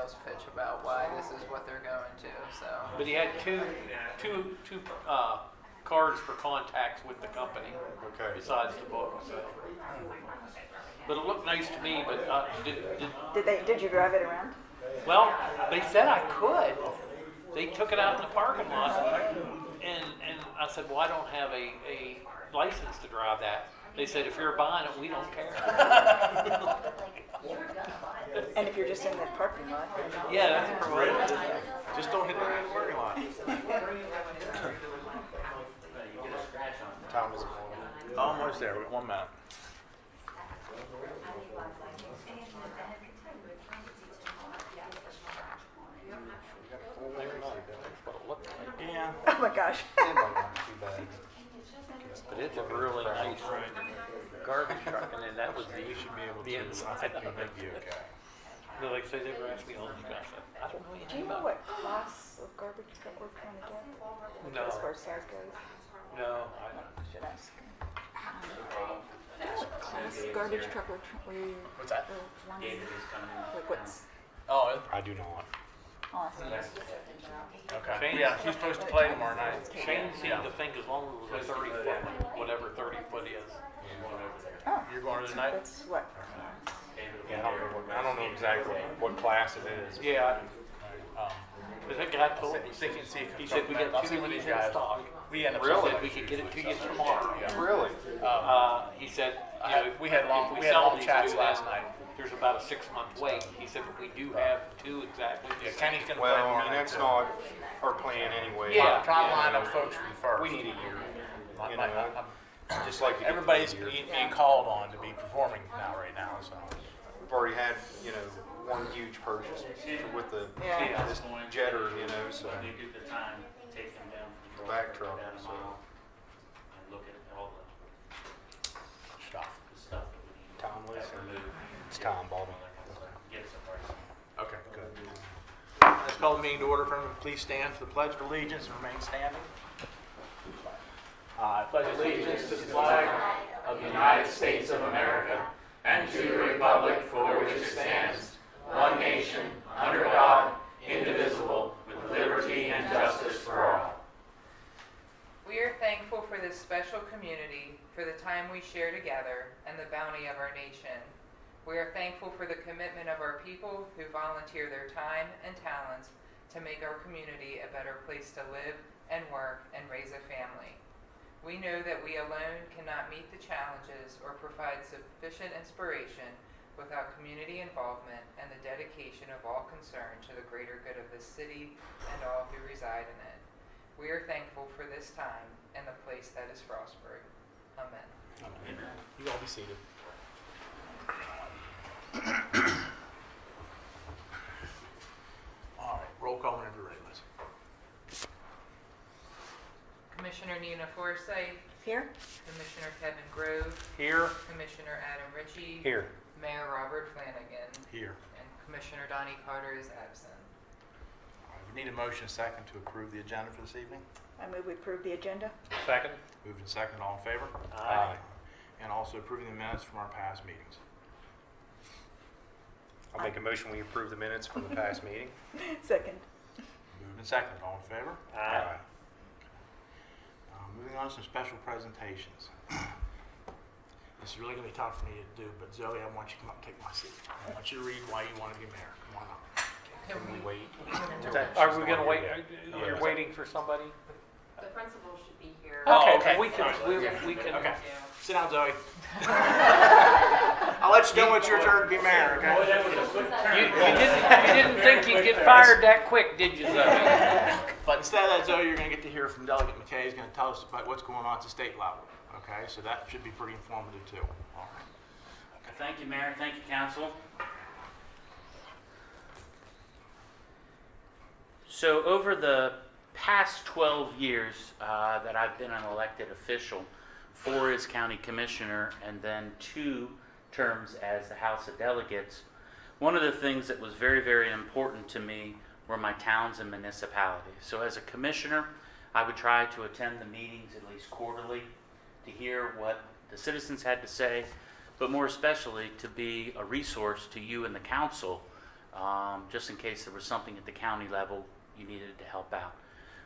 sales pitch about why this is what they're going to. So, But he had two cards for contacts with the company Okay. besides the book. So. But it looked nice to me. But Did you drive it around? well, they said I could. They took it out in the parking lot, and I said, well, I don't have a license to drive that. They said, if you're buying it, we don't care. And if you're just in the parking lot. Yeah, that's pretty much it. Just don't hit it in the parking lot. Time is it? Almost there. We got 1 minute. Yeah. Oh my gosh. It might not be too bad. But it's a really nice garbage truck, and then that was You should be able the to. inside. I think you'll be okay. No, like I say, they were asking me all this stuff. I don't know Do anything you know about what class of garbage truck we're trying to get? No. As far as size goes? No, Should ask. Class garbage truck What's that? wanting, like what's Oh, I do not. awesome. okay. Shane- Yeah, she's supposed to play tomorrow night. Shane seemed to think as long as it was a 30 foot, whatever 30 foot is. Oh, You're going to tonight? that's what? Yeah, I don't know exactly what class it is. Yeah, Um, but that guy told me. see if he He comes said up we next. got I'll 2 see of what these these in guys. stock. We end up He Really? said we could get it to you tomorrow. Really? He said, I you had- know, we had if long- we we had sell long these chats to last them, night. There's about a 6-month wait. He said, but we do have 2 exactly. Yeah, Kenny's gonna play Well, tomorrow I mean, night. that's not our plan anyway. Yeah. Try to line up folks for you first. We need a year. My- You my- know, I'm- just like to get Everybody's through the year. being called on to be performing right now, so. We've already had, one huge purchase with the Yeah. this jetter, so When they do the time, take them down from the back road, truck. down a So mile, and look at all the Stuff. stuff that we need. timeless. Have removed. It's time, Bobby. Get us a price. Okay, good. Let's call the meeting to order. Everyone, please stand for the Pledge of Allegiance and remain standing. I pledge allegiance to the flag of the United States of America and to the republic for which it stands, one nation, under God, indivisible, with liberty and justice for all. we are thankful for this special community, for the time we share together, and the bounty of our nation. We are thankful for the commitment of our people who volunteer their time and talents to make our community a better place to live and work and raise a family. We know that we alone cannot meet the challenges or provide sufficient inspiration without community involvement and the dedication of all concerned to the greater good of this city and all who reside in it. We are thankful for this time and the place that is Frostburg. Amen. You all be seated. All right, roll call whenever you're ready, Liz. Commissioner Nina Forsythe, Here? Commissioner Kevin Grove, Here. Commissioner Adam Ritchie, Here. Mayor Robert Flanagan, Here. and Commissioner Donnie Carter is absent. All right, we need a motion second to approve the agenda for this evening. I move we approve the agenda. Second? Moved and second, all in favor? Aye. And also approving the minutes from our past meetings. I'll make a motion, we approve the minutes from the past meeting. Second. Moved and second, all in favor? Aye. Moving on to some special presentations. This is really going to be tough for me to do, but Zoe, I want you to come up and take my seat. I want you to read why you want to be mayor. Come on up. Can we wait? Are we going to wait? You're waiting for somebody? The principal should be here. Oh, Okay, okay. we can, we can. Okay. Sit down, Zoe. I'll let you know when it's your turn to be mayor, okay? You didn't think you'd get fired that quick, did you, Zoe? But instead of that, Zoe, you're going to get to hear from Delegate McKay. He's going to tell us about what's going on at the state level, okay? So that should be pretty informative, too. All right. Thank you, Mayor. Thank you, Council. So over the past 12 years that I've been an elected official, 4 as county commissioner and then 2 terms as the House of Delegates, one of the things that was very, very important to me were my towns and municipalities. So as a commissioner, I would try to attend the meetings at least quarterly to hear what the citizens had to say, but more especially to be a resource to you and the council just in case there was something at the county level you needed to help out.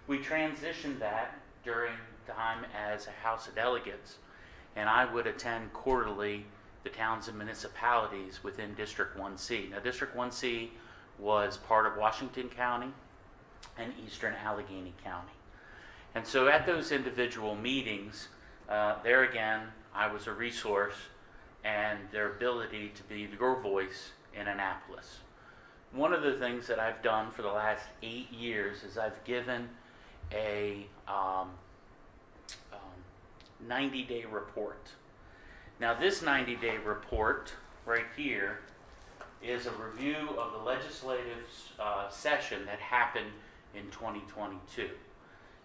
We transitioned that during time as a House of Delegates, and I would attend quarterly the towns and municipalities within District 1C. Now, District 1C was part of Washington County and Eastern Allegheny County. And so at those individual meetings, there again, I was a resource and their ability to be your voice in Annapolis. One of the things that I've done for the last 8 years is I've given a 90-day report. Now this 90-day report right here is a review of the legislative session that happened in 2022.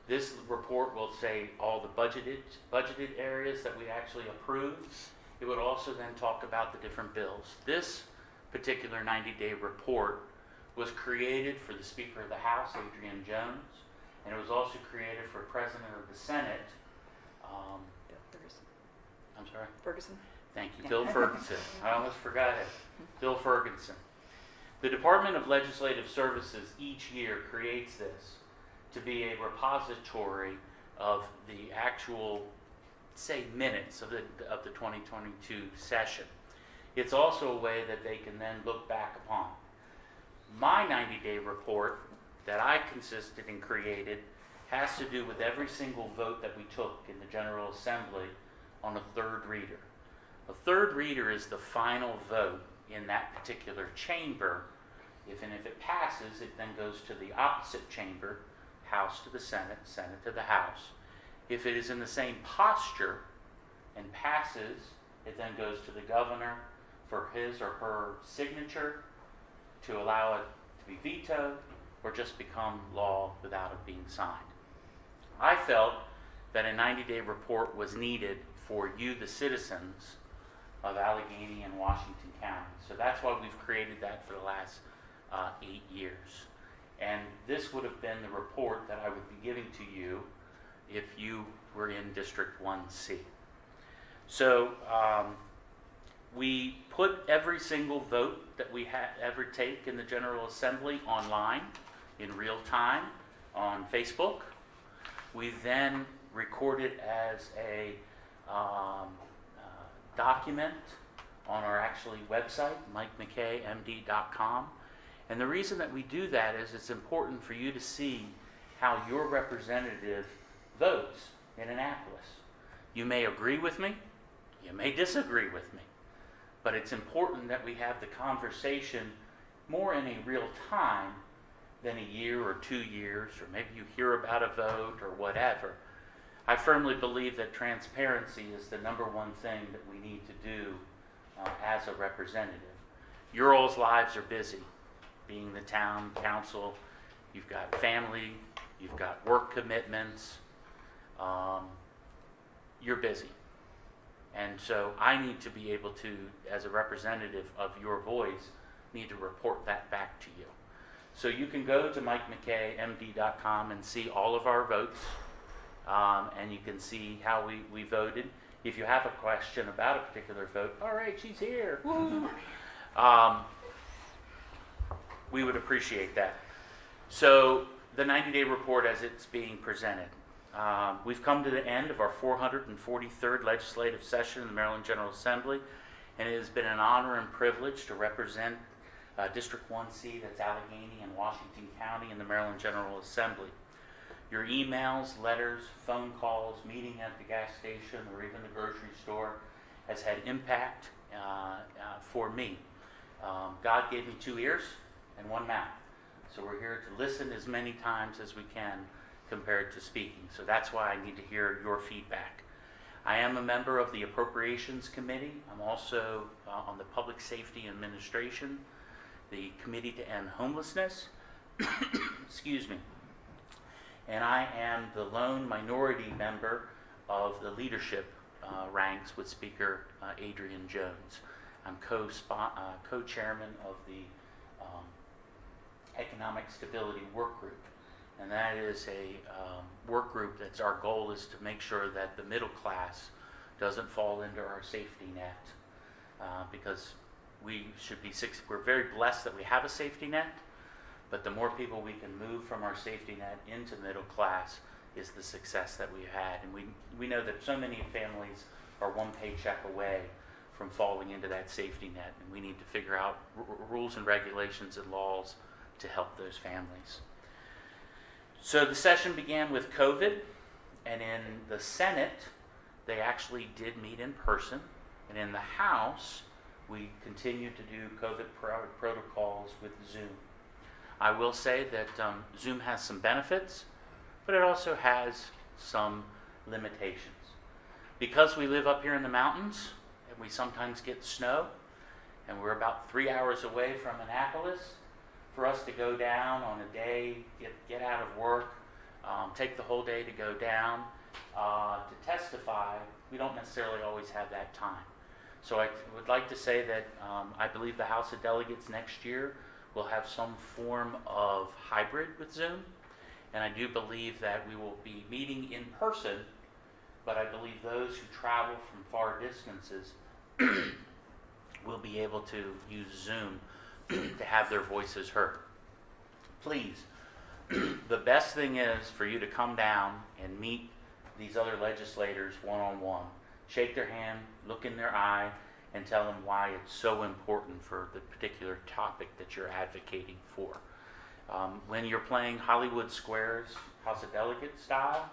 This report will say all the budgeted areas that we actually approved. It would also then talk about the different bills. This particular 90-day report was created for the Speaker of the House, Adrian Jones, and it was also created for President of the Senate. Bill Ferguson. I'm sorry? Ferguson. Thank you, Bill Ferguson. I almost forgot it. Bill Ferguson. The Department of Legislative Services each year creates this to be a repository of the actual, say, minutes of the 2022 session. It's also a way that they can then look back upon. My 90-day report that I consisted and created has to do with every single vote that we took in the General Assembly on a third reader. A third reader is the final vote in that particular chamber. If it passes, it then goes to the opposite chamber, House to the Senate, Senate to the House. If it is in the same posture and passes, it then goes to the governor for his or her signature to allow it to be vetoed or just become law without it being signed. I felt that a 90-day report was needed for you, the citizens of Allegheny and Washington County. So that's why we've created that for the last 8 years. And this would have been the report that I would be giving to you if you were in District 1C. So we put every single vote that we ever take in the General Assembly online in real time on Facebook. We then record it as a document on our actually website, mikemckaymd.com. And the reason that we do that is it's important for you to see how your representative votes in Annapolis. You may agree with me, you may disagree with me, but it's important that we have the conversation more in a real time than a year or 2 years, or maybe you hear about a vote or whatever. I firmly believe that transparency is the number one thing that we need to do as a representative. Your all's lives are busy. Being the town council, you've got family, you've got work commitments, you're busy. And so I need to be able to, as a representative of your voice, need to report that back to you. So you can go to mikemckaymd.com and see all of our votes, and you can see how we voted. If you have a question about a particular vote, all right, she's here. Woo. We would appreciate that. So the 90-day report as it's being presented. We've come to the end of our 443rd legislative session in the Maryland General Assembly, and it has been an honor and privilege to represent District 1C, that's Allegheny and Washington County in the Maryland General Assembly. Your emails, letters, phone calls, meeting at the gas station, or even the grocery store has had impact for me. God gave me 2 ears and 1 mouth. So we're here to listen as many times as we can compared to speaking. So that's why I need to hear your feedback. I am a member of the Appropriations Committee. I'm also on the Public Safety Administration, the Committee to End Homelessness, excuse me. And I am the lone minority member of the leadership ranks with Speaker Adrian Jones. I'm co-chairman of the Economic Stability Work Group. And that is a work group that's our goal is to make sure that the middle class doesn't fall into our safety net. Because we're very blessed that we have a safety net, but the more people we can move from our safety net into middle class is the success that we've had. And we know that so many families are one paycheck away from falling into that safety net, and we need to figure out rules and regulations and laws to help those families. So the session began with COVID, and in the Senate, they actually did meet in person, and in the House, we continue to do COVID protocols with Zoom. I will say that Zoom has some benefits, but it also has some limitations. Because we live up here in the mountains, and we sometimes get snow, and we're about 3 hours away from Annapolis, for us to go down on a day, get out of work, take the whole day to go down to testify, we don't necessarily always have that time. So I would like to say that I believe the House of Delegates next year will have some form of hybrid with Zoom, and I do believe that we will be meeting in person, but I believe those who travel from far distances will be able to use Zoom to have their voices heard. Please, the best thing is for you to come down and meet these other legislators one-on-one. Shake their hand, look in their eye, and tell them why it's so important for the particular topic that you're advocating for. When you're playing Hollywood Squares, House of Delegates style,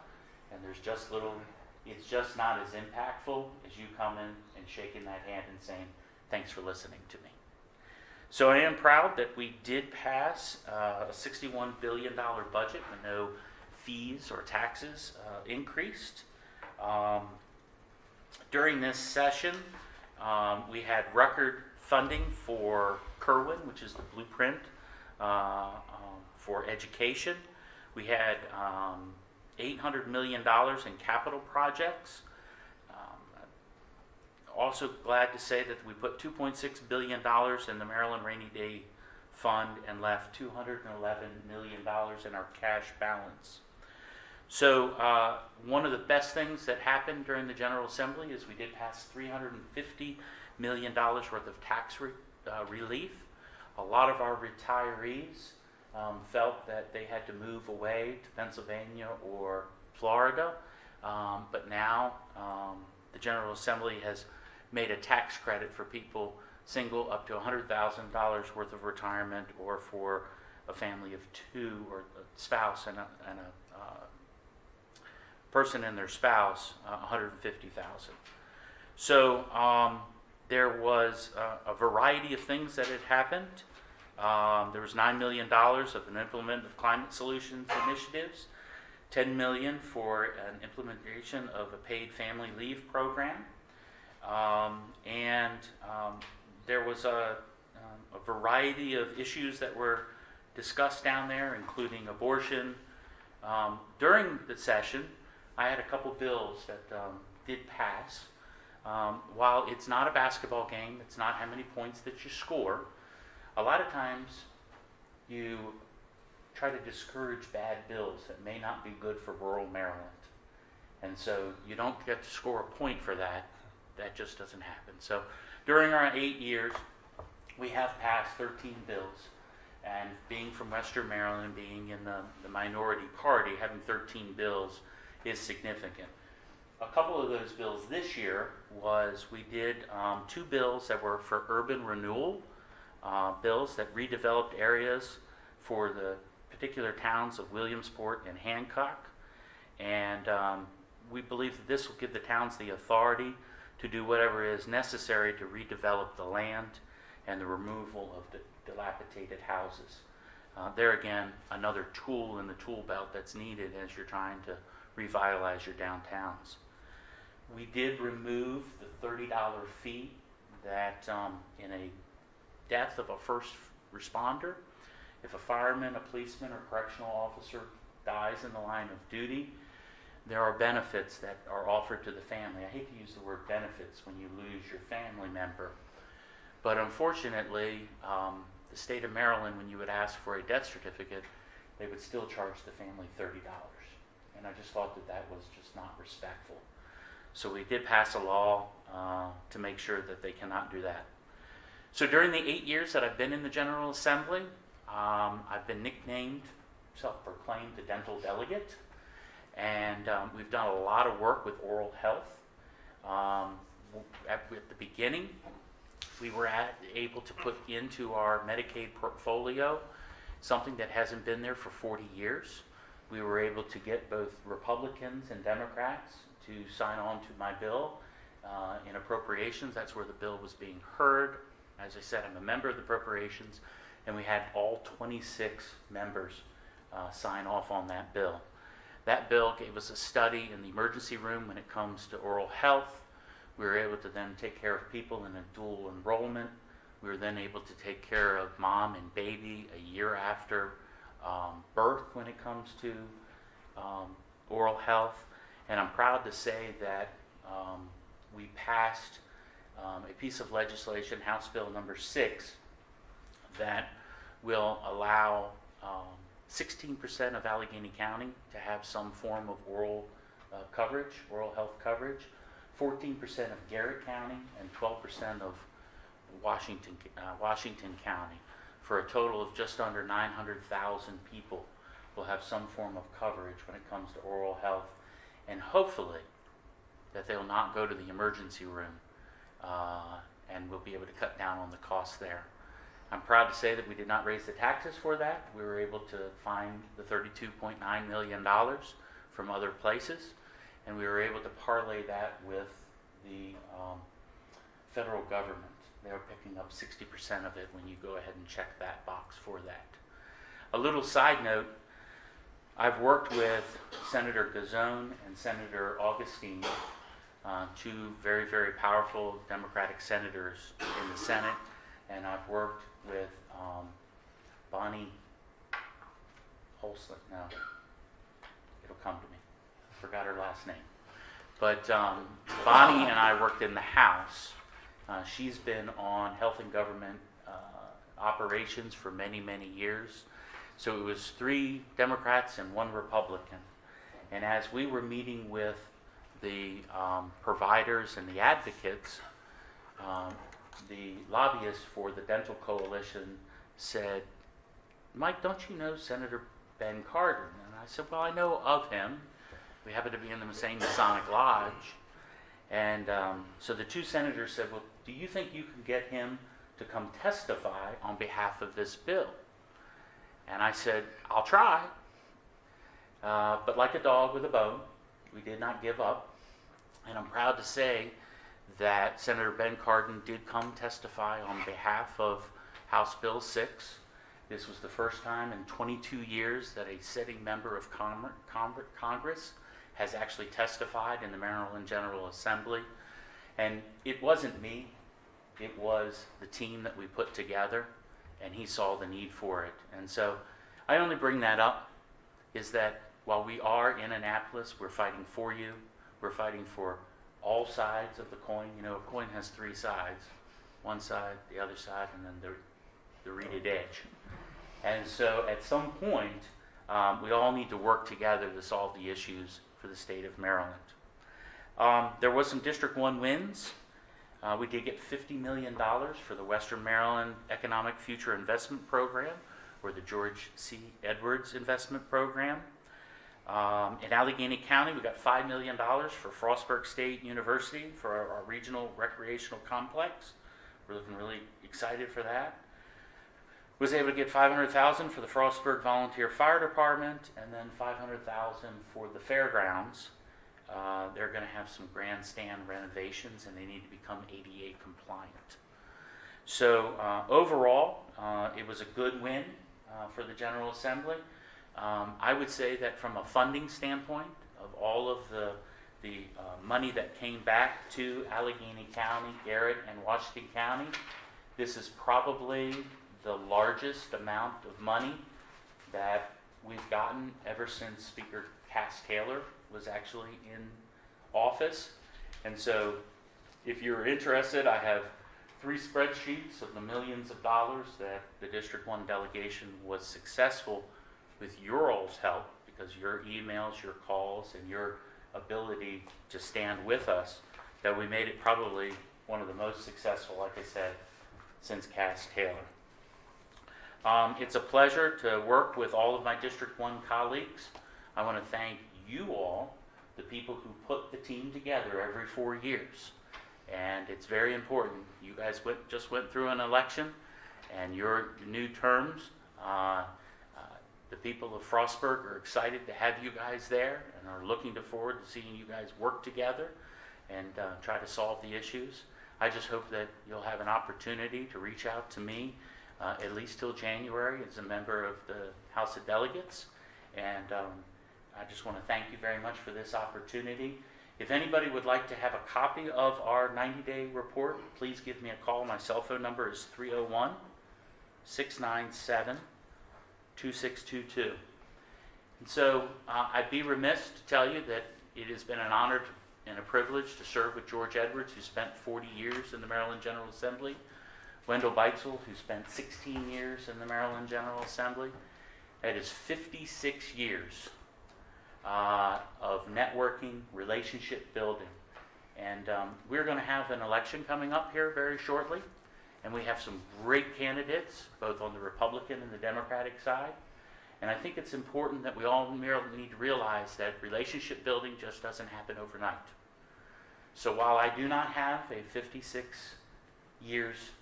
and it's just not as impactful as you coming and shaking that hand and saying, thanks for listening to me. So I am proud that we did pass a $61 billion budget with no fees or taxes increased. During this session, we had record funding for Kerwin, which is the blueprint for education. We had $800 million in capital projects. Also glad to say that we put $2.6 billion in the Maryland Rainy Day Fund and left $211 million in our cash balance. So one of the best things that happened during the General Assembly is we did pass $350 million worth of tax relief. A lot of our retirees felt that they had to move away to Pennsylvania or Florida, but now the General Assembly has made a tax credit for people single up to $100,000 worth of retirement, or for a family of two, or a spouse and a person and their spouse, $150,000. So there was a variety of things that had happened. There was $9 million of an implement of climate solutions initiatives, $10 million for an implementation of a paid family leave program, and there was a variety of issues that were discussed down there, including abortion. During the session, I had a couple bills that did pass. While it's not a basketball game, it's not how many points that you score, a lot of times you try to discourage bad bills that may not be good for rural Maryland. And so you don't get to score a point for that. That just doesn't happen. So during our 8 years, we have passed 13 bills. And being from Western Maryland, being in the minority party, having 13 bills is significant. A couple of those bills this year was we did 2 bills that were for urban renewal, bills that redeveloped areas for the particular towns of Williamsport and Hancock. And we believe that this will give the towns the authority to do whatever is necessary to redevelop the land and the removal of the dilapidated houses. There again, another tool in the tool belt that's needed as you're trying to revitalize your downtowns. We did remove the $30 fee that in a death of a first responder, if a fireman, a policeman, or correctional officer dies in the line of duty, there are benefits that are offered to the family. I hate to use the word benefits when you lose your family member, but unfortunately, the state of Maryland, when you would ask for a death certificate, they would still charge the family $30. And I just thought that that was just not respectful. So we did pass a law to make sure that they cannot do that. So during the 8 years that I've been in the General Assembly, I've been nicknamed, self-proclaimed, the dental delegate. And we've done a lot of work with oral health. At the beginning, we were able to put into our Medicaid portfolio something that hasn't been there for 40 years. We were able to get both Republicans and Democrats to sign on to my bill in appropriations. That's where the bill was being heard. As I said, I'm a member of the appropriations, and we had all 26 members sign off on that bill. That bill gave us a study in the emergency room when it comes to oral health. We were able to then take care of people in a dual enrollment. We were then able to take care of mom and baby a year after birth when it comes to oral health. And I'm proud to say that we passed a piece of legislation, House Bill number 6, that will allow 16% of Allegheny County to have some form of oral coverage, oral health coverage, 14% of Garrett County, and 12% of Washington County, for a total of just under 900,000 people will have some form of coverage when it comes to oral health, and hopefully that they'll not go to the emergency room, and we'll be able to cut down on the costs there. I'm proud to say that we did not raise the taxes for that. We were able to find the $32.9 million from other places, and we were able to parlay that with the federal government. They were picking up 60% of it when you go ahead and check that box for that. A little side note, I've worked with Senator Gazone and Senator Augustine, two very, very powerful Democratic senators in the Senate, and I've worked with Bonnie Holslet. No, it'll come to me. Forgot her last name. But Bonnie and I worked in the House. She's been on health and government operations for many, many years. So it was 3 Democrats and 1 Republican. And as we were meeting with the providers and the advocates, the lobbyist for the Dental Coalition said, "Mike, don't you know Senator Ben Cardin?" And I said, "Well, I know of him. We happen to be in the same Masonic Lodge." And so the 2 senators said, "Well, do you think you can get him to come testify on behalf of this bill?" And I said, "I'll try." But like a dog with a bone, we did not give up. And I'm proud to say that Senator Ben Cardin did come testify on behalf of House Bill 6. This was the first time in 22 years that a sitting member of Congress has actually testified in the Maryland General Assembly. And it wasn't me, it was the team that we put together, and he saw the need for it. And so I only bring that up is that while we are in Annapolis, we're fighting for you, we're fighting for all sides of the coin. You know, a coin has 3 sides, one side, the other side, and then the reeded edge. And so at some point, we all need to work together to solve the issues for the state of Maryland. There was some District 1 wins. We did get $50 million for the Western Maryland Economic Future Investment Program, or the George C. Edwards Investment Program. In Allegheny County, we got $5 million for Frostburg State University for our regional recreational complex. We're looking really excited for that. Was able to get $500,000 for the Frostburg Volunteer Fire Department, and then $500,000 for the fairgrounds. They're going to have some grandstand renovations, and they need to become ADA compliant. So overall, it was a good win for the General Assembly. I would say that from a funding standpoint, of all of the money that came back to Allegheny County, Garrett, and Washington County, this is probably the largest amount of money that we've gotten ever since Speaker Cass Taylor was actually in office. And so if you're interested, I have 3 spreadsheets of the millions of dollars that the District 1 delegation was successful with your all's help, because your emails, your calls, and your ability to stand with us, that we made it probably one of the most successful, like I said, since Cass Taylor. It's a pleasure to work with all of my District 1 colleagues. I want to thank you all, the people who put the team together every 4 years. And it's very important. You guys just went through an election, and your new terms, the people of Frostburg are excited to have you guys there and are looking forward to seeing you guys work together and try to solve the issues. I just hope that you'll have an opportunity to reach out to me at least till January as a member of the House of Delegates. And I just want to thank you very much for this opportunity. If anybody would like to have a copy of our 90-day report, please give me a call. My cell phone number is 301-697-2622. And so I'd be remiss to tell you that it has been an honor and a privilege to serve with George Edwards, who spent 40 years in the Maryland General Assembly, Wendell Beitzel, who spent 16 years in the Maryland General Assembly. That is 56 years of networking, relationship building. And we're going to have an election coming up here very shortly. And we have some great candidates, both on the Republican and the Democratic side. And I think it's important that we all need to realize that relationship building just doesn't happen overnight. So while I do not have a 56 years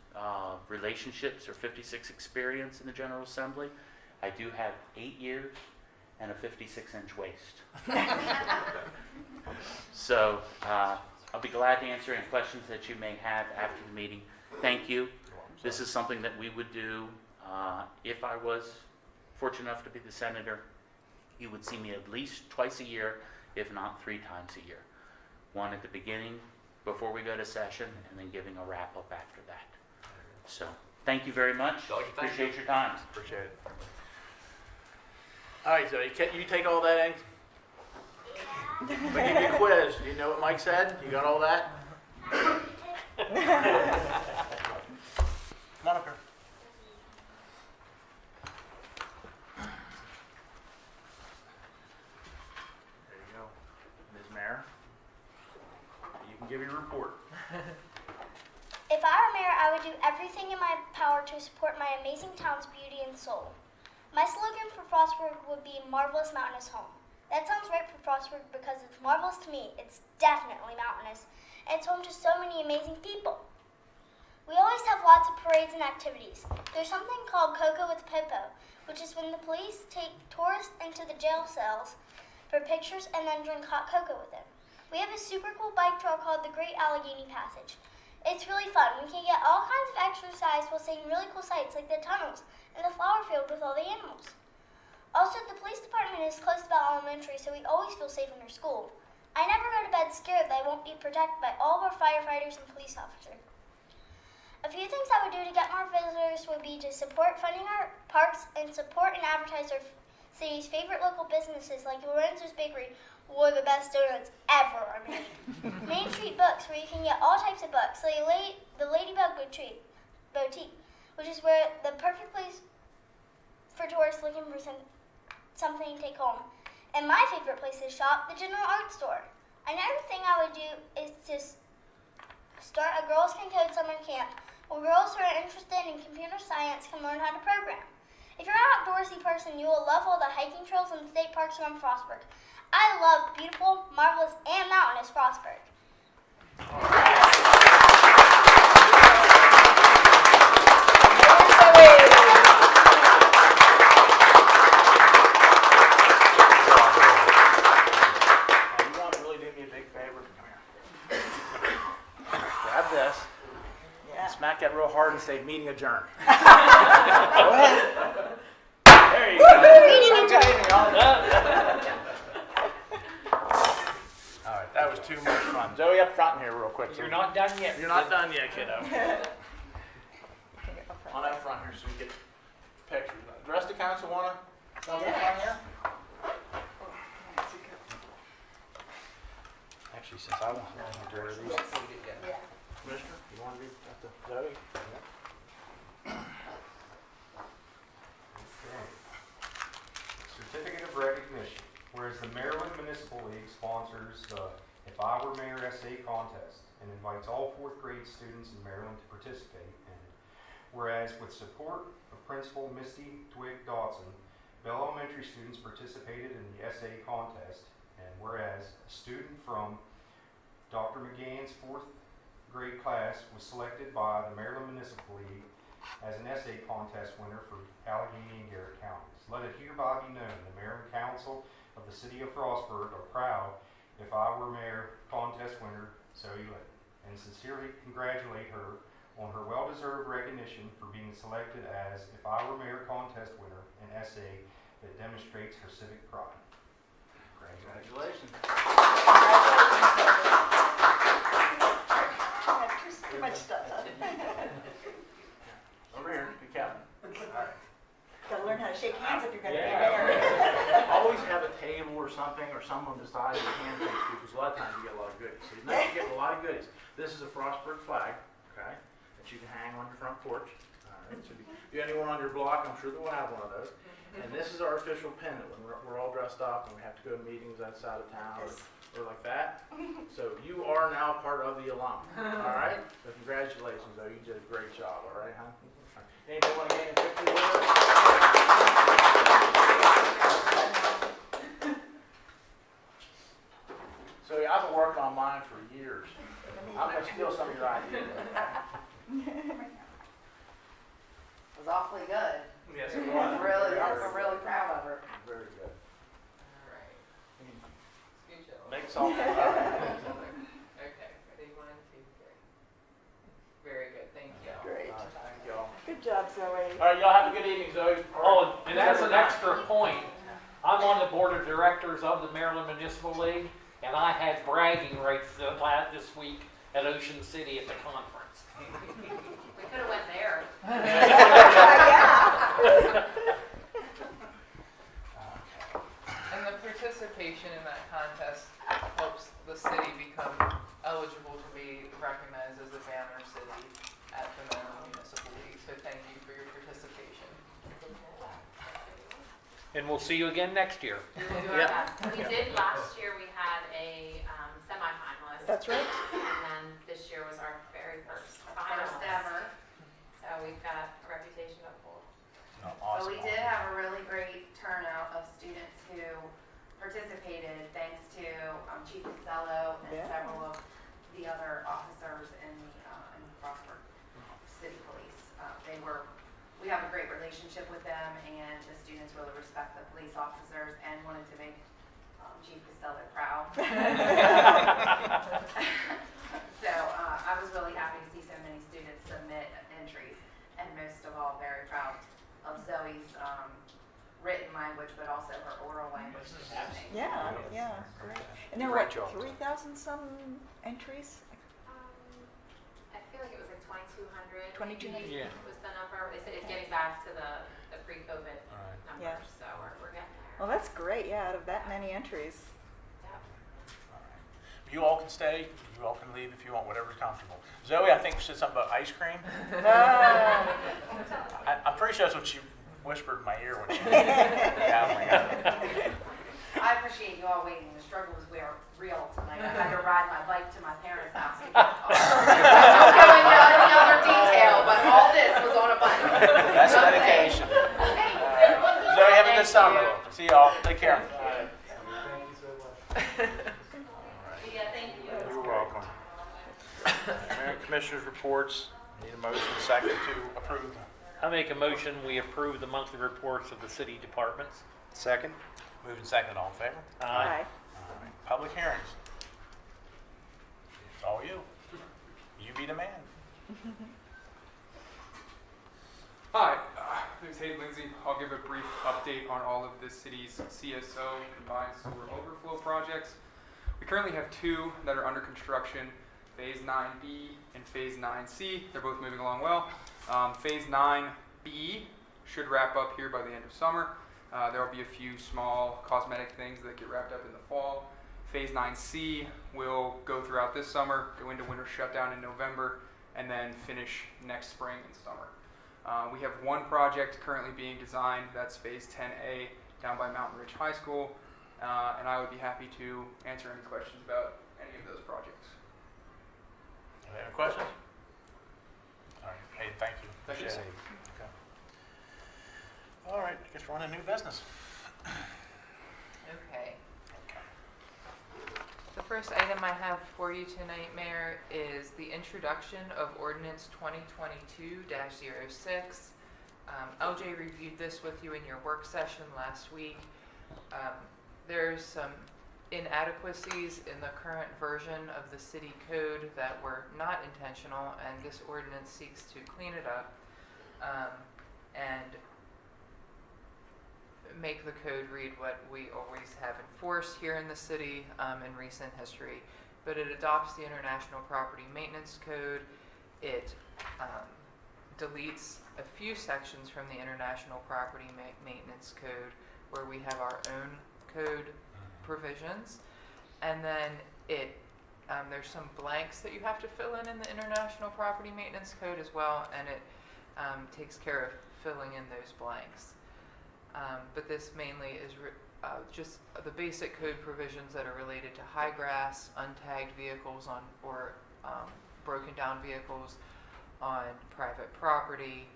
relationships or 56 experience in the General Assembly, I do have 8 years and a 56-inch waist. So I'll be glad to answer any questions that you may have after the meeting. Thank you. This is something that we would do if I was fortunate enough to be the senator. You would see me at least twice a year, if not 3 times a year. One at the beginning before we go to session, and then giving a wrap up after that. So thank you very much. Appreciate your time. Appreciate it. All right, Zoe, you take all that in? We give you a quiz. Do you know what Mike said? You got all that? Come on up here. There you go. Ms. Mayor, you can give your report. If I were mayor, I would do everything in my power to support my amazing town's beauty and soul. My slogan for Frostburg would be Marvelous Mountainous Home. That sounds right for Frostburg because it's marvelous to me. It's definitely mountainous, and it's home to so many amazing people. We always have lots of parades and activities. There's something called Cocoa with Popo, which is when the police take tourists into the jail cells for pictures and then drink hot cocoa with them. We have a super cool bike trail called the Great Allegheny Passage. It's really fun. We can get all kinds of exercise while seeing really cool sights like the tunnels and the flower field with all the animals. Also, the police department is close to Beall Elementary, so we always feel safe in our school. I never go to bed scared that I won't be protected by all of our firefighters and police officers. A few things I would do to get more visitors would be to support funding our parks and support and advertise our city's favorite local businesses like Lorenzo's Bakery, or the best donuts ever. Main Street Books, where you can get all types of books, like the Ladybug Boutique, which is where the perfect place for tourists looking for something to take home. And my favorite place to shop, the General Art Store. Another thing I would do is to start a Girls Can Code summer camp, where girls who are interested in computer science can learn how to program. If you're an outdoorsy person, you will love all the hiking trails and state parks around Frostburg. I love beautiful, marvelous, and mountainous Frostburg. You want to really do me a big favor? Come here. Grab this. And smack that real hard and say, meeting adjourned. Go ahead. There you go. Meeting adjourned. All right, that was too much fun. Zoe, up front here real quick. You're not done yet. You're not done yet, kiddo. On up front here so we get pictures. The rest of the council want to come up front here? Actually, since I want to do these. Commissioner, you want to be at the Zoe? Certificate of recognition. Whereas the Maryland Municipal League sponsors the If I Were Mayor essay contest and invites all 4th grade students in Maryland to participate. And whereas with support of Principal Misty Dwight Dodson, Beall Elementary students participated in the essay contest, and whereas a student from Dr. McGann's 4th grade class was selected by the Maryland Municipal League as an essay contest winner for Allegheny and Garrett counties. Let it hereby be known, the Mayor and Council of the City of Frostburg are proud if I were Mayor contest winner Zoe Litton, and sincerely congratulate her on her well-deserved recognition for being selected as If I Were Mayor contest winner, an essay that demonstrates her civic pride. Congratulations. Too much stuff. Over here, good Captain. Gotta learn how to shake hands if you're gonna be Yeah. there. Always have a table or something, or someone beside you handshake you, because a lot of times you get a lot of goodies. So you know you get a lot of goodies. This is a Frostburg flag, okay, that you can hang on your front porch. All right. So if you anyone on your block, I'm sure they'll have one of those. And this is our official pendant when we're all dressed up and we have to go to meetings outside of town or like that. So you are now part of the alum. All right. So congratulations, though. You did a great job. All right, huh? Anybody want to get in quickly with us? So I've been working on mine for years. I'm going to steal some of your ideas. It was awfully good. Yes, it I'm was. really proud of her. Very good. All right. Scooch over. Make salt. Okay. Ready? 1, 2, 3. Very good. Thank you. Great. Thank y'all. Good job, Zoe. All right, y'all have a good evening, Zoe. Oh, and as an extra point, I'm on the board of directors of the Maryland Municipal League, and I had bragging rights this week at Ocean City at the conference. We could have went there. And the participation in that contest helps the city become eligible to be recognized as a banner city at the Maryland Municipal League. So thank you for your participation. And we'll see you again next year. We will do our best. We did last year, we had a semifinalist. That's right. And then this year was our very first finalist ever. So we've got a reputation to uphold. Awesome. But we did have a really great turnout of students who participated, thanks to Chief Costello and Yeah. several of the other officers in Frostburg City Police. We have a great relationship with them, and the students really respect the police officers and wanted to make Chief Costello proud. So I was really happy to see so many students submit entries, and most of all, very proud of Zoe's written language, but also her oral language. Yeah, yeah. Great. And there were, what, 3,000 some entries? I feel like it was like 2,200. 2,200. Yeah. Was the number. It's getting back to the pre-COVID numbers, Yeah. so we're getting there. Well, that's great, yeah, out of that many entries. You all can stay. You all can leave if you want, whatever's comfortable. Zoe, I think she said something about ice cream. I'm pretty sure that's what she whispered in my ear when she was gabbling. I appreciate you all waiting. The struggle was real tonight. I had to ride my bike to my parents' house to get a car. I'll go into any other detail, but all this was on a bike. That's dedication. Zoe, have a good summer. See y'all. Take care. Yeah, thank you. You're welcome. Mayor and Commissioners reports. Need a motion second to approve. I make a motion, we approve the monthly reports of the city departments. Second? Moving second, all in favor? Aye. All right. Public hearings. It's all you. You be the man. Hi, my name's Hayden Lindsay. I'll give a brief update on all of the city's CSO combined sewer overflow projects. We currently have 2 that are under construction, Phase 9B and Phase 9C. They're both moving along well. Phase 9B should wrap up here by the end of summer. There will be a few small cosmetic things that get wrapped up in the fall. Phase 9C will go throughout this summer, go into winter shutdown in November, and then finish next spring and summer. We have one project currently being designed, that's Phase 10A down by Mountain Ridge High School, and I would be happy to answer any questions about any of those projects. Any other questions? All right. Hey, thank you. Thank you. see. Okay. All right, I guess we're on a new business. Okay. The first item I have for you tonight, Mayor, is the introduction of Ordinance 2022-06. LJ reviewed this with you in your work session last week. There's some inadequacies in the current version of the city code that were not intentional, and this ordinance seeks to clean it up and make the code read what we always have enforced here in the city in recent history. But it adopts the International Property Maintenance Code. It deletes a few sections from the International Property Maintenance Code where we have our own code provisions. And then there's some blanks that you have to fill in the International Property Maintenance Code as well, and it takes care of filling in those blanks. But this mainly is just the basic code provisions that are related to high grass, untagged vehicles or broken down vehicles on private property,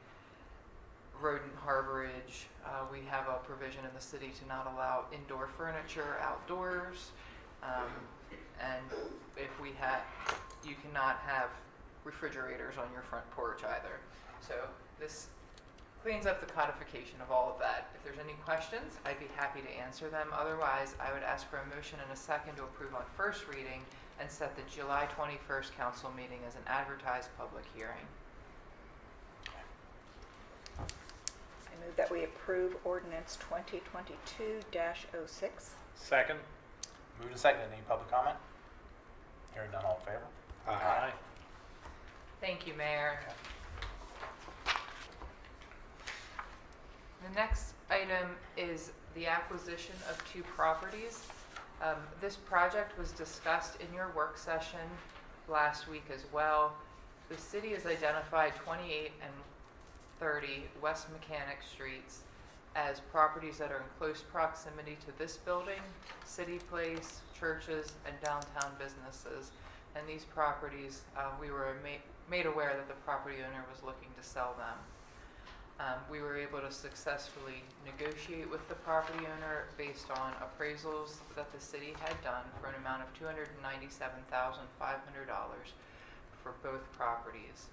rodent harborage. We have a provision in the city to not allow indoor furniture outdoors, and if you cannot have refrigerators on your front porch either. So this cleans up the codification of all of that. If there's any questions, I'd be happy to answer them. Otherwise, I would ask for a motion and a second to approve on first reading and set the July 21st council meeting as an advertised public hearing. I move that we approve ordinance 2022-06. Second. Moved and seconded. Any public comment? Hearing none, all in favor? Aye. Thank you, Mayor. The next item is the acquisition of 2 properties. This project was discussed in your work session last week as well. The city has identified 28 and 30 West Mechanic Streets as properties that are in close proximity to this building, City Place, churches, and downtown businesses. And these properties, we were made aware that the property owner was looking to sell them. We were able to successfully negotiate with the property owner based on appraisals that the city had done for an amount of $297,500 for both properties.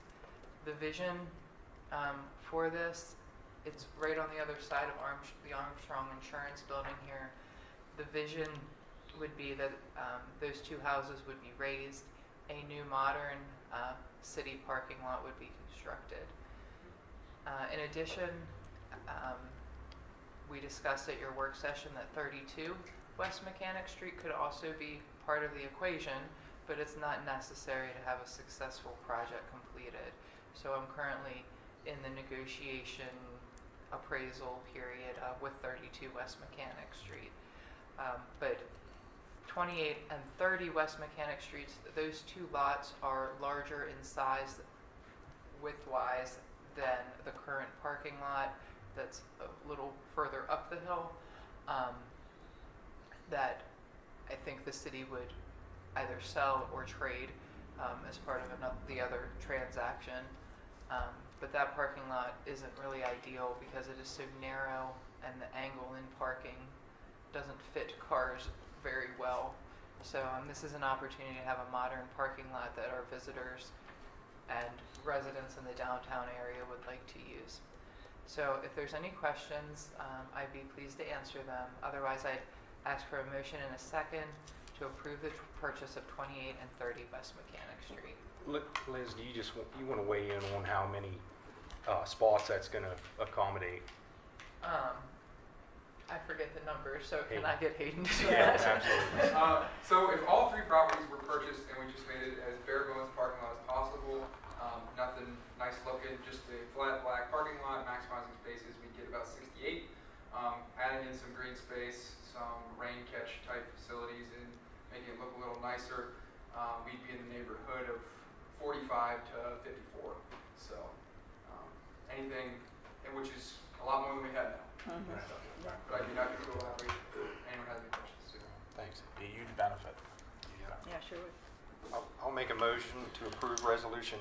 The vision for this, it's right on the other side of the Armstrong Insurance Building here. The vision would be that those 2 houses would be raised, a new modern city parking lot would be constructed. In addition, we discussed at your work session that 32 West Mechanic Street could also be part of the equation, but it's not necessary to have a successful project completed. So I'm currently in the negotiation appraisal period with 32 West Mechanic Street. But 28 and 30 West Mechanic Streets, those 2 lots are larger in size width-wise than the current parking lot that's a little further up the hill, that I think the city would either sell or trade as part of the other transaction. But that parking lot isn't really ideal because it is so narrow and the angle in parking doesn't fit cars very well. So this is an opportunity to have a modern parking lot that our visitors and residents in the downtown area would like to use. So if there's any questions, I'd be pleased to answer them. Otherwise, I'd ask for a motion and a second to approve the purchase of 28 and 30 West Mechanic Street. Liz, do you want to weigh in on how many spots that's going to accommodate? I forget the numbers, so can Hayden. I get Hayden to do Yeah, that? absolutely. So if all 3 properties were purchased and we just made it as bare bones parking lot as possible, nothing nice looking, just a flat black parking lot, maximizing spaces, we'd get about 68. Adding in some green space, some rain catch type facilities, and making it look a little nicer, we'd be in the neighborhood of 45 to 54. So anything, which is a lot more than we had now. But I'd be happy to elaborate if anyone has any questions. Thanks. Be a huge benefit. Yeah, sure would. I'll make a motion to approve resolution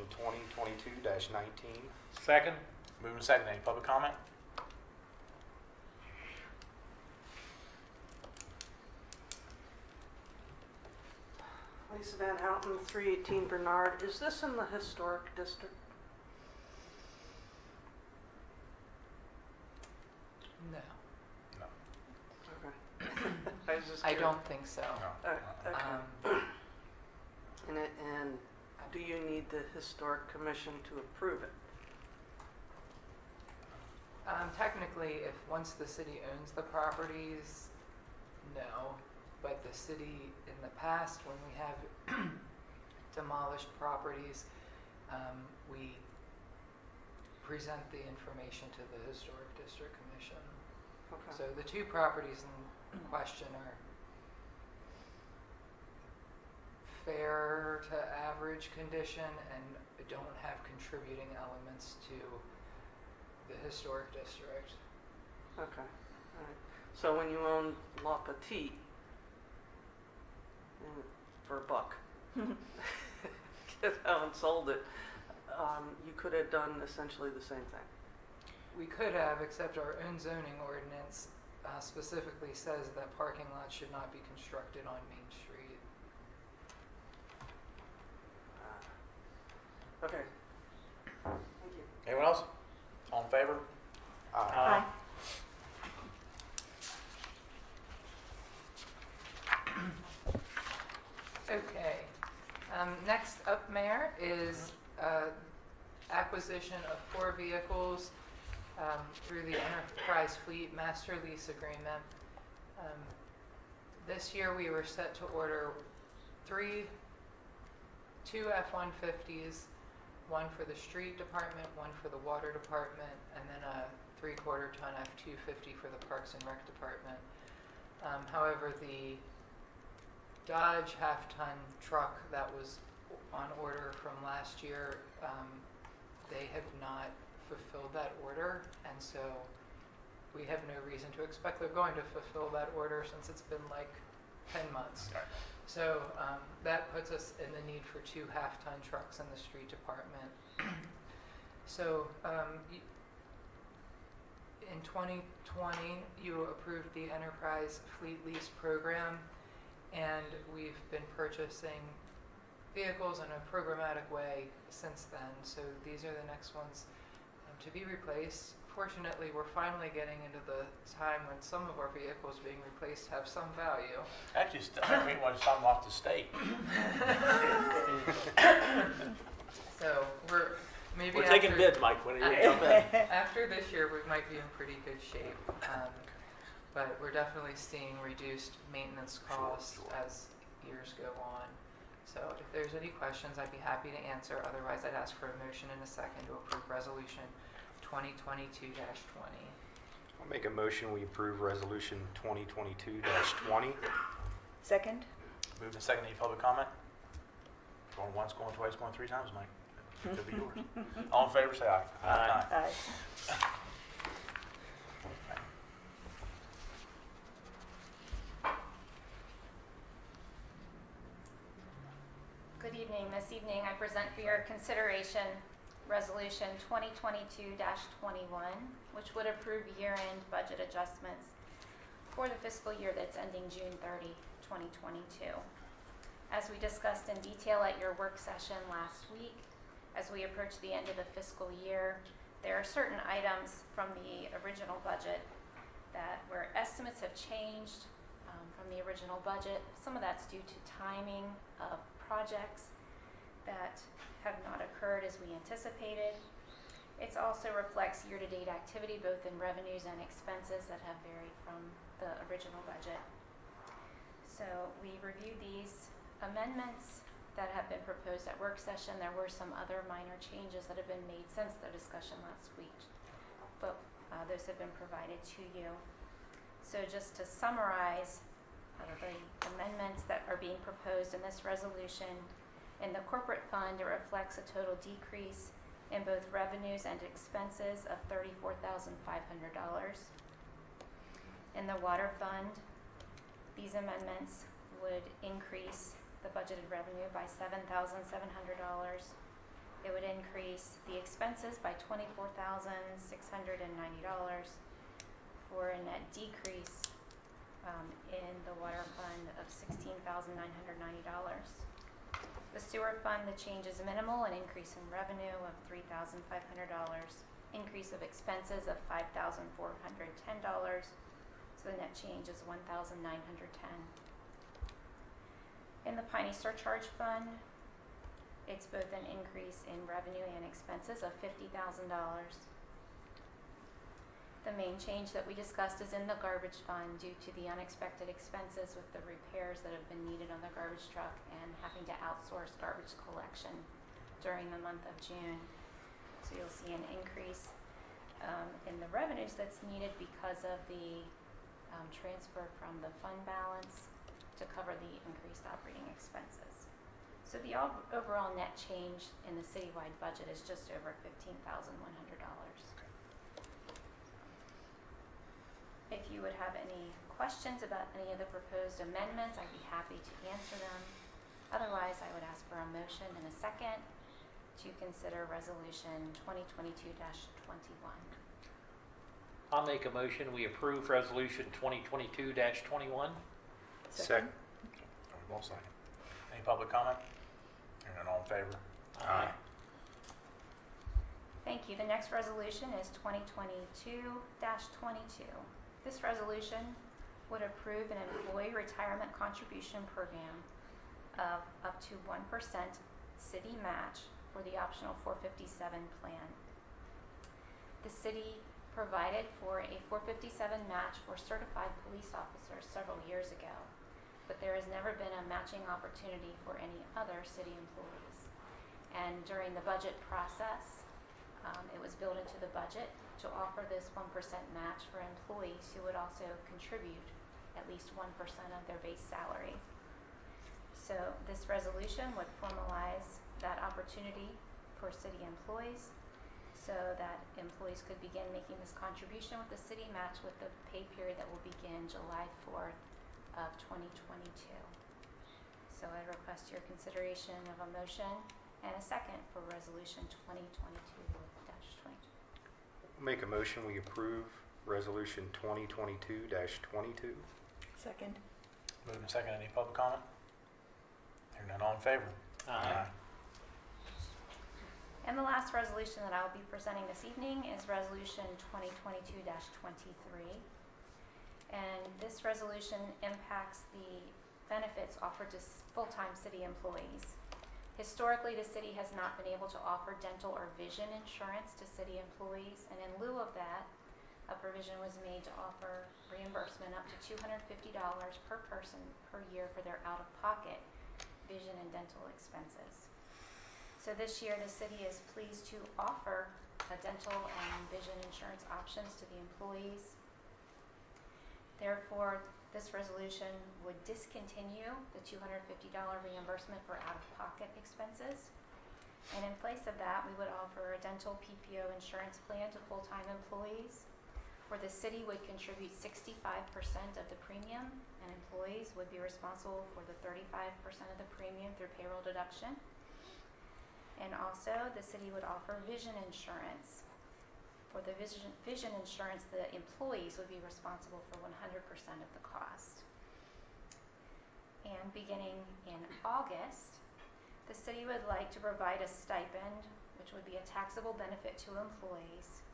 2022-19. Second. Moving to second. Any public comment? Lisa Van Houten, 318 Bernard. Is this in the historic district? No, Okay. I was just I curious. don't think so. Okay. And do you need the historic commission to approve it? Technically, if once the city owns the properties, no. But the city, in the past, when we have demolished properties, we present the information to the Historic District Commission. Okay. So the two properties in question are fair to average condition and don't have contributing elements to the historic district. Okay. All right. So when you own La Petite for $1, get out and sold it, you could have done essentially the same thing. We could have, except our own zoning ordinance specifically says that parking lots should not be constructed on Main Street. Okay. Thank you. Anyone else? All in favor? Aye. Okay. Next up, Mayor, is acquisition of 4 vehicles through the Enterprise Fleet Master Lease Agreement. This year we were set to order 2 F-150s, one for the street department, one for the water department, and then a 3/4 ton F-250 for the Parks and Rec department. However, the Dodge half-ton truck that was on order from last year, they have not fulfilled that order, and so we have no reason to expect they're going to fulfill that order since it's been like 10 months. So that puts us in the need for 2 half-ton trucks in the street department. So in 2020, you approved the Enterprise Fleet Lease Program, and we've been purchasing vehicles in a programmatic way since then. So these are the next ones to be replaced. Fortunately, we're finally getting into the time when some of our vehicles being replaced have some value. Actually, I mean, when some off the state. So we're maybe We're taking after- bids, Mike. When are you jump in? After this year, we might be in pretty good shape, but we're definitely seeing reduced maintenance costs as years go on. So if there's any questions, I'd be happy to answer. Otherwise, I'd ask for a motion in a second to approve Resolution 2022-20. I'll make a motion, we approve Resolution 2022-20. Second? Moving to second. Any public comment? Going once, going twice, going 3 times, Mike. Could be yours. All in favor, say aye. Aye. Aye. Good evening. This evening I present for your consideration Resolution 2022-21, which would approve year-end budget adjustments for the fiscal year that's ending June 30, 2022. As we discussed in detail at your work session last week, as we approach the end of the fiscal year, there are certain items from the original budget where estimates have changed from the original budget. Some of that's due to timing of projects that have not occurred as we anticipated. It also reflects year-to-date activity both in revenues and expenses that have varied from the original budget. So we reviewed these amendments that have been proposed at work session. There were some other minor changes that have been made since the discussion last week, but those have been provided to you. So just to summarize the amendments that are being proposed in this resolution, in the corporate fund, it reflects a total decrease in both revenues and expenses of $34,500. In the water fund, these amendments would increase the budgeted revenue by $7,700. It would increase the expenses by $24,690 for a net decrease in the water fund of $16,990. The sewer fund, the change is minimal, an increase in revenue of $3,500, increase of expenses of $5,410, so the net change is $1,910. In the Piney Surcharge Fund, it's both an increase in revenue and expenses of $50,000. The main change that we discussed is in the garbage fund due to the unexpected expenses with the repairs that have been needed on the garbage truck and having to outsource garbage collection during the month of June. So you'll see an increase in the revenues that's needed because of the transfer from the fund balance to cover the increased operating expenses. So the overall net change in the citywide budget is just over $15,100. If you would have any questions about any of the proposed amendments, I'd be happy to answer them. Otherwise, I would ask for a motion and a second to consider Resolution 2022-21. I'll make a motion, we approve Resolution 2022-21. Second. One second. Any public comment? Hearing none, all in favor? Aye. Thank you. The next resolution is 2022-22. This resolution would approve an employee retirement contribution program of up to 1% city match for the optional 457 plan. The city provided for a 457 match for certified police officers several years ago, but there has never been a matching opportunity for any other city employees. And during the budget process, it was built into the budget to offer this 1% match for employees who would also contribute at least 1% of their base salary. So this resolution would formalize that opportunity for city employees so that employees could begin making this contribution with the city match with the pay period that will begin July 4th of 2022. So I request your consideration of a motion and a second for Resolution 2022-22. Make a motion, we approve Resolution 2022-22. Second. Moving second, any public comment? Hearing none, all in favor? Aye. And the last resolution that I will be presenting this evening is Resolution 2022-23. And this resolution impacts the benefits offered to full-time city employees. Historically, the city has not been able to offer dental or vision insurance to city employees, and in lieu of that, a provision was made to offer reimbursement up to $250 per person per year for their out-of-pocket vision and dental expenses. So this year, the city is pleased to offer a dental and vision insurance options to the employees. Therefore, this resolution would discontinue the $250 reimbursement for out-of-pocket expenses. And in place of that, we would offer a dental PPO insurance plan to full-time employees, where the city would contribute 65% of the premium, and employees would be responsible for the 35% of the premium through payroll deduction. And also, the city would offer vision insurance. For the vision insurance, the employees would be responsible for 100% of the cost. And beginning in August, the city would like to provide a stipend, which would be a taxable benefit to employees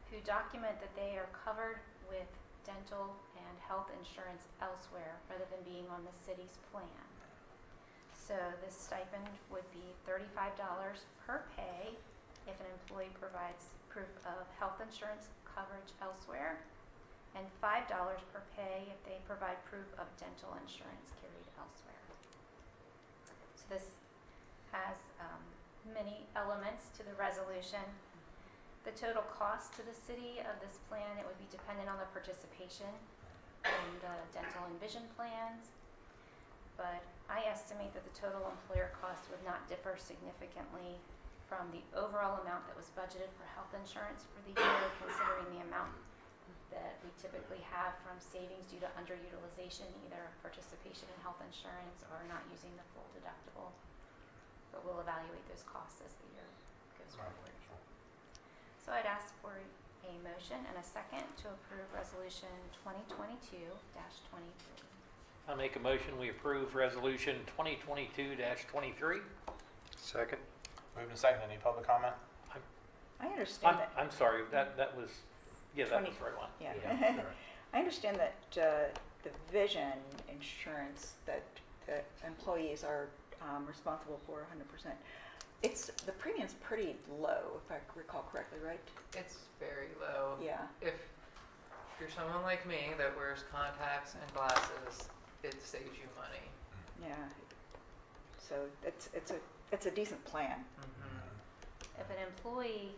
who document that they are covered with dental and health insurance elsewhere rather than being on the city's plan. So this stipend would be $35 per pay if an employee provides proof of health insurance coverage elsewhere, and $5 per pay if they provide proof of dental insurance carried elsewhere. So this has many elements to the resolution. The total cost to the city of this plan, it would be dependent on the participation in the dental and vision plans, but I estimate that the total employer cost would not differ significantly from the overall amount that was budgeted for health insurance for the year, considering the amount that we typically have from savings due to underutilization, either participation in health insurance or not using the full deductible. But we'll evaluate those costs as the year So I'd ask for a motion and a second to approve resolution 2022-23. I make a motion, we approve resolution 2022-23. Second. Moved and seconded. Any public comment? I understand that. I'm sorry, that was, yeah, that was the right one. Yeah. I understand that the vision insurance that the employees are responsible for 100%. The premium's pretty low, if I recall correctly, right? It's very low. Yeah. If you're someone like me that wears contacts and glasses, it saves you money. Yeah. So it's a decent plan. If an employee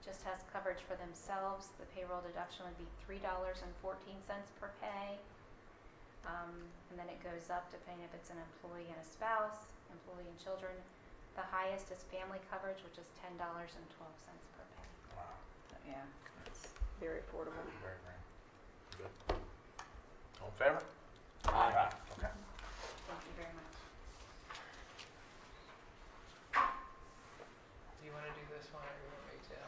just has coverage for themselves, the payroll deduction would be $3.14 per pay. And then it goes up depending if it's an employee and a spouse, employee and children. The highest is family coverage, which is $10.12 per pay. Wow. So, yeah, it's very affordable. Very, very good. All in favor? Aye. Okay. Thank you very much. Do you want to do this one or do you want me to?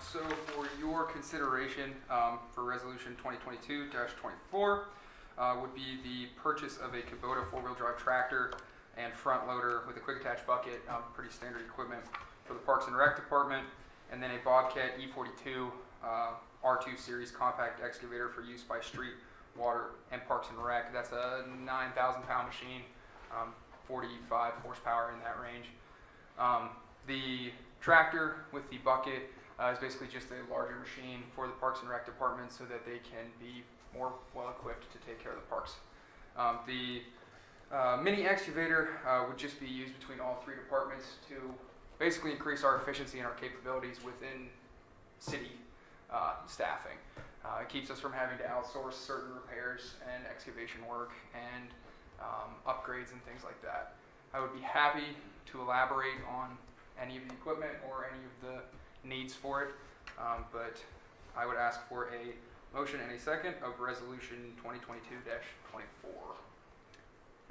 So for your consideration for resolution 2022-24 would be the purchase of a Kubota four-wheel drive tractor and front loader with a quick attach bucket, pretty standard equipment for the Parks and Rec department, and then a Bobcat E42 R2 series compact excavator for use by street, water, and Parks and Rec. That's a 9,000 pound machine, 45 horsepower in that range. The tractor with the bucket is basically just a larger machine for the Parks and Rec department so that they can be more well equipped to take care of the parks. The mini excavator would just be used between all three departments to basically increase our efficiency and our capabilities within city staffing. It keeps us from having to outsource certain repairs and excavation work and upgrades and things like that. I would be happy to elaborate on any of the equipment or any of the needs for it, but I would ask for a motion and a second of resolution 2022-24.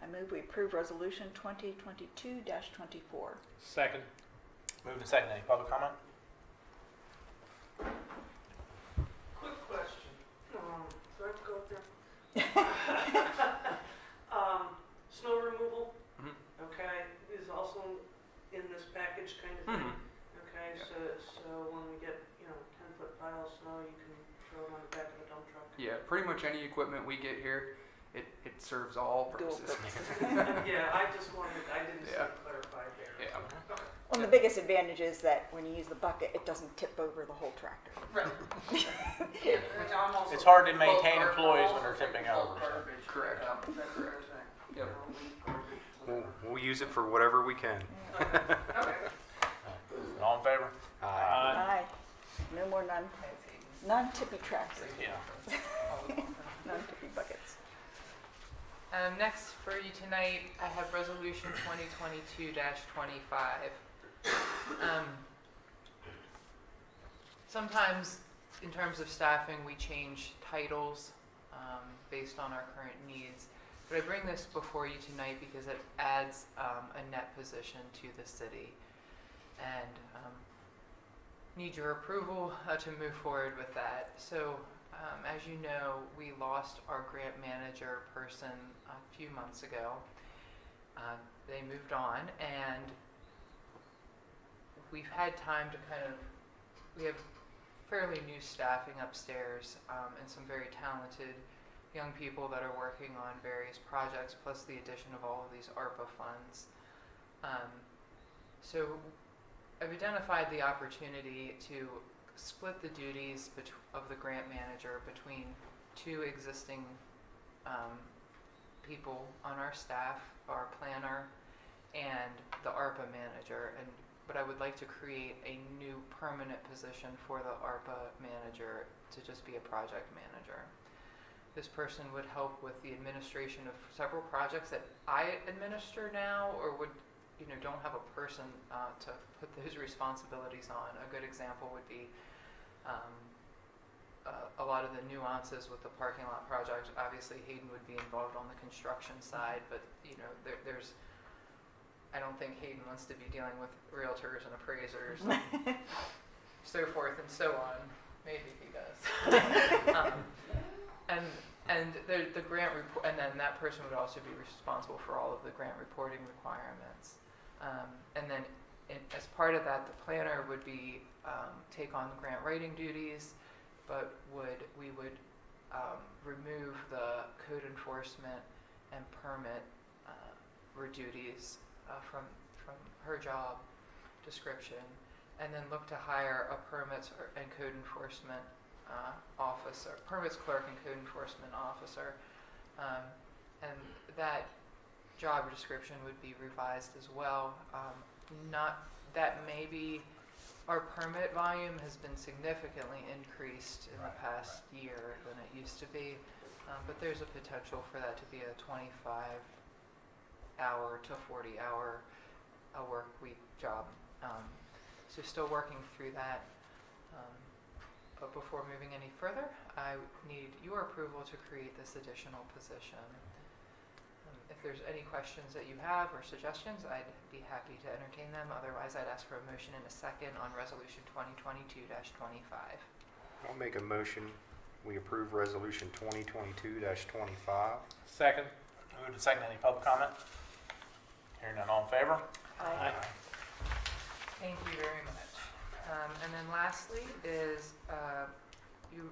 I move we approve resolution 2022-24. Second. Moved and seconded. Any public comment? Quick question. Do I have to go up there? Snow removal, okay, is also in this package kind of thing. Okay, Yeah. so when we get 10-foot pile of snow, you can throw it on the back of a dump truck. Yeah, pretty much any equipment we get here, it serves all Dual purposes. Yeah, I just wanted, I didn't see Yeah. it clarified there. Yeah. Okay. Well, the biggest advantage is that when you use the bucket, it doesn't tip over the whole tractor. Right. And I'm also It's hard to maintain bulk employees I'm when they're also tipping bulk over, so. garbage. Correct. That's the other thing. Yep. We'll use it for whatever we can. Okay. All in favor? Aye. No more non-tippy tractors, Yeah. non-tippy buckets. Next for you tonight, I have resolution 2022-25. Sometimes, in terms of staffing, we change titles based on our current needs. But I bring this before you tonight because it adds a net position to the city. And need your approval to move forward with that. So, as you know, we lost our grant manager person a few months ago. They moved on, and we've had time to we have fairly new staffing upstairs and some very talented young people that are working on various projects, plus the addition of all of these ARPA funds. So I've identified the opportunity to split the duties of the grant manager between two existing people on our staff, our planner, and the ARPA manager. But I would like to create a new permanent position for the ARPA manager to just be a project manager. This person would help with the administration of several projects that I administer now, or don't have a person to put those responsibilities on. A good example would be a lot of the nuances with the parking lot project. Obviously, Hayden would be involved on the construction side, but you know, there's. I don't think Hayden wants to be dealing with realtors and appraisers, and so forth and so on. Maybe he does. And the grant report, and then that person would also be responsible for all of the grant reporting requirements. And then as part of that, the planner would be take on grant writing duties, but we would remove the code enforcement and permit duties from her job description, and then look to hire a permits and code enforcement officer, permits clerk and code enforcement officer, and that job description would be revised as well. Not that maybe our permit volume has been significantly increased in the past year than it used to be, but there's a potential for that to be a 25-hour to 40-hour a work week job. So still working through that. But before moving any further, I need your approval to create this additional position. If there's any questions that you have or suggestions, I'd be happy to entertain them. Otherwise, I'd ask for a motion in a second on Resolution 2022-25. I'll make a motion. We approve Resolution 2022-25. Second. Move to second. Any public comment? Hearing none, all in favor? Aye. Thank you very much. And then lastly is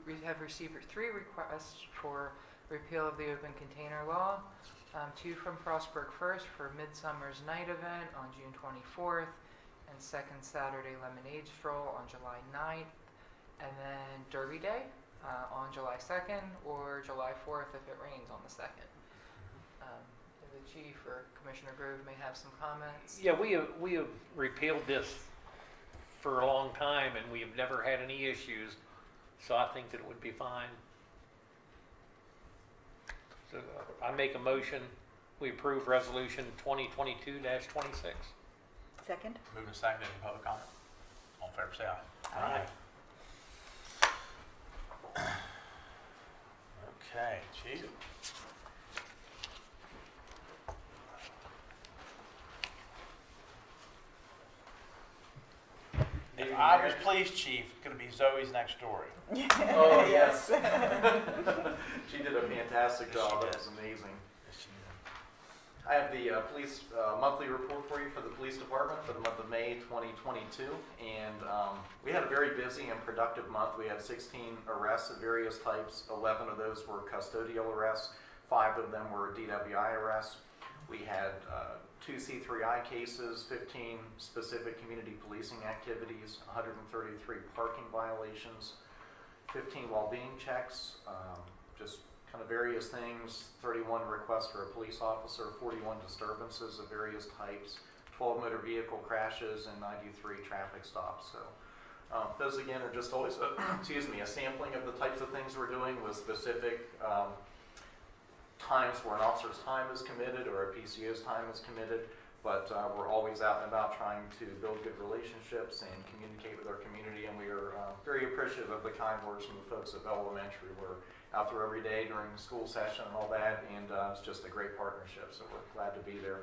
we have received 3 requests for repeal of the open container law. 2 from Frostburg first for Midsummer's Night event on June 24th, and second Saturday Lemonade Stroll on July 9th, and then Derby Day on July 2nd or July 4th if it rains on the 2nd. The chief or Commissioner Grove may have some comments. Yeah, we have repealed this for a long time, and we have never had any issues, so I think that it would be fine. So I make a motion, we approve Resolution 2022-26. Second? Move to second. Any public comment? All in favor, say aye. Okay, Chief. If I was police chief, it's going to be Zoe's next story. Oh, yes. She did a fantastic job. That was amazing. I have the police monthly report for you for the police department for the month of May 2022. And we had a very busy and productive month. We had 16 arrests of various types. 11 of those were custodial arrests. 5 of them were DWI arrests. We had 2 C3I cases, 15 specific community policing activities, 133 parking violations, 15 well-being checks, just kind of various things, 31 requests for a police officer, 41 disturbances of various types, 12 motor vehicle crashes, and 93 traffic stops. So those again are just always, a sampling of the types of things we're doing with specific times where an officer's time is committed or a PCO's time is committed, but we're always out and about trying to build good relationships and communicate with our community, and we are very appreciative of the kind words from the folks at Beall Elementary. We're out there every day during school session and all that, and it's just a great partnership, so we're glad to be there.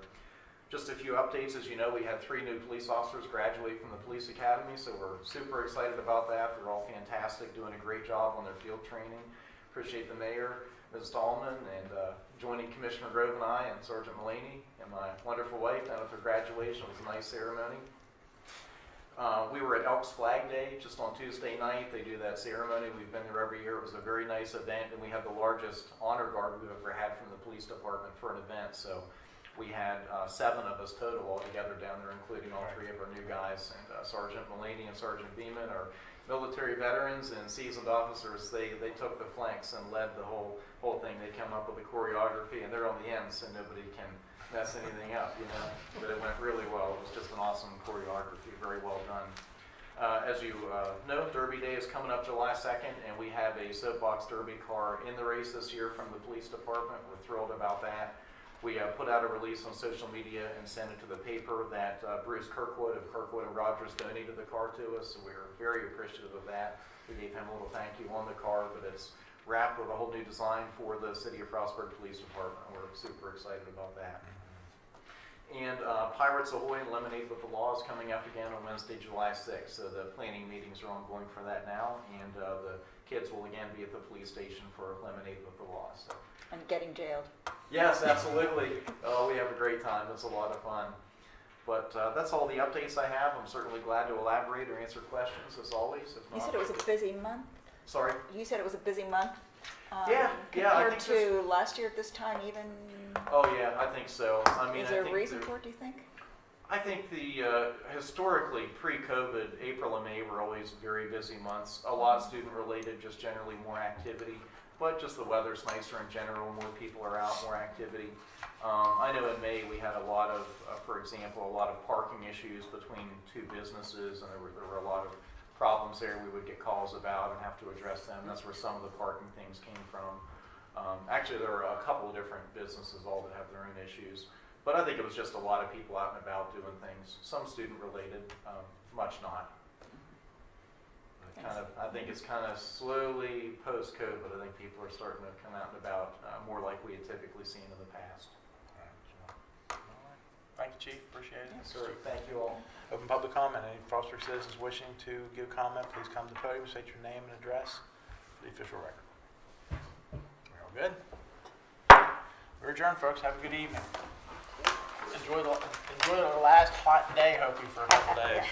Just a few updates. As you know, we had 3 new police officers graduate from the police academy, so we're super excited about that. They're all fantastic, doing a great job on their field training. Appreciate the mayor, Ms. Stahlman, and joining Commissioner Grove and I and Sergeant Mulaney and my wonderful wife down at their graduation. It was a nice ceremony. We were at Elks Flag Day just on Tuesday night. They do that ceremony. We've been there every year. It was a very nice event, and we had the largest honor guard we've ever had from the police department for an event. So we had 7 of us total altogether down there, including all 3 of our new guys. And Sergeant Mulaney and Sergeant Beeman are military veterans and seasoned officers. They took the flanks and led the whole thing. They come up with the choreography, and they're on the end, so nobody can mess anything up, you know. But it went really well. It was just an awesome choreography, very well done. As you know, Derby Day is coming up July 2nd, and we have a soapbox derby car in the race this year from the police department. We're thrilled about that. We put out a release on social media and sent it to the paper that Bruce Kirkwood of Kirkwood and Rogers donated the car to us, so we were very appreciative of that. We gave him a little thank you on the car, but it's wrapped with a whole new design for the City of Frostburg Police Department. We're super excited about that. And Pirates Ahoy and Lemonade with the Law is coming up again on Wednesday, July 6th. So the planning meetings are ongoing for that now, and the kids will again be at the police station for Lemonade with the Law. So. And getting jailed. Yes, absolutely. Oh, we have a great time. It's a lot of fun. But that's all the updates I have. I'm certainly glad to elaborate or answer questions as always. If You not, said it was a busy month? Sorry? You said it was a busy month? Yeah, I Compared think to last year at this time even? Oh yeah, I think so. I mean, Is there I a think reason for it, do you think? I think the historically pre-COVID, April and May were always very busy months. A lot student related, just generally more activity. But just the weather's nicer in general, more people are out, more activity. I know in May we had a lot of, for example, a lot of parking issues between two businesses, and there were a lot of problems there we would get calls about and have to address them. That's where some of the parking things came from. Actually, there were a couple of different businesses all that have their own issues. But I think it was just a lot of people out and about doing things, some student related, much not. I think it's kind of slowly post-COVID. I think people are starting to come out and about more like we had typically seen in the past. All right. Thank you, Chief. Appreciate it. Yes, sir. Thank you all. Open public comment. Any Frostburg citizens wishing to give comment, please come to the podium, state your name and address for the official record. We're all good? We're adjourned, folks. Have a good evening. Enjoy the last hot day, hopefully, for a couple days.